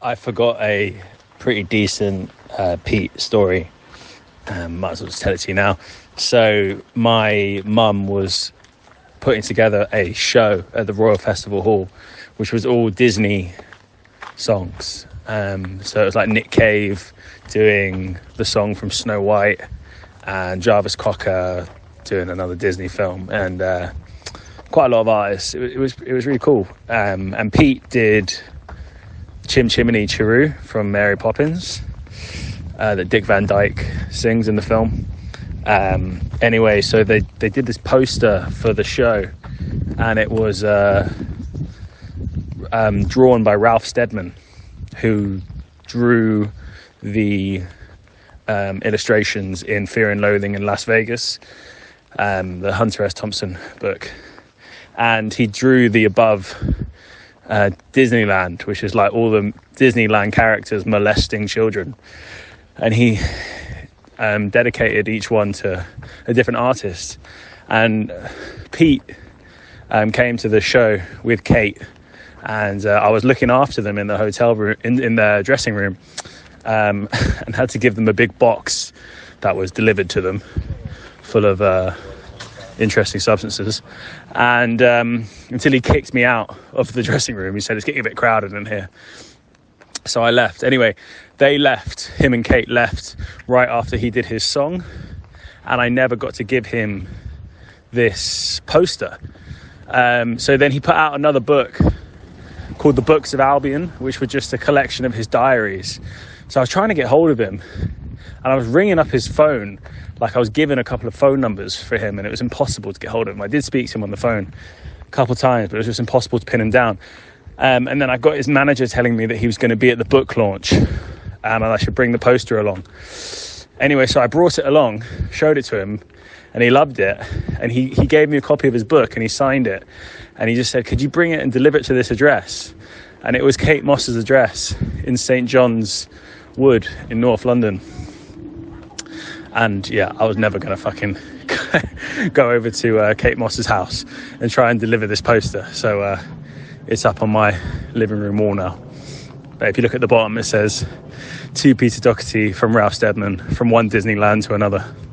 I forgot a pretty decent Pete story. Might as well just tell it to you now. So my mum was putting together a show at the Royal Festival Hall, which was all Disney songs. So it was like Nick Cave doing the song from Snow White and Jarvis Cocker doing another Disney film, and quite a lot of artists. It was really cool. And Pete did Chim Chimney Chiroo from Mary Poppins that Dick Van Dyke sings in the film. Anyway, so they did this poster for the show, and it was drawn by Ralph Steadman, who drew the illustrations in Fear and Loathing in Las Vegas, the Hunter S. Thompson book. And he drew the above Disneyland, which is like all the Disneyland characters molesting children. And he dedicated each one to a different artist. And Pete came to the show with Kate, and I was looking after them in the hotel room, in their dressing room, and had to give them a big box that was delivered to them full of interesting substances. And until he kicked me out of the dressing room, he said, "It's getting a bit crowded in here." So I left. Anyway, they left, him and Kate left right after he did his song, and I never got to give him this poster. So then he put out another book called The Books of Albion, which were just a collection of his diaries. So I was trying to get hold of him, and I was ringing up his phone, like I was given a couple of phone numbers for him, and it was impossible to get hold of him. I did speak to him on the phone a couple of times, but it was just impossible to pin him down. And then I got his manager telling me that he was going to be at the book launch, and I should bring the poster along. Anyway, so I brought it along, showed it to him, and he loved it. And he gave me a copy of his book, and he signed it. And he just said, "Could you bring it and deliver it to this address?" And it was Kate Moss's address in St. John's Wood in North London. And yeah, I was never going to fucking go over to Kate Moss's house and try and deliver this poster. So it's up on my living room wall now. But if you look at the bottom, it says, "To Peter Doherty from Ralph Steadman, from one Disneyland to another."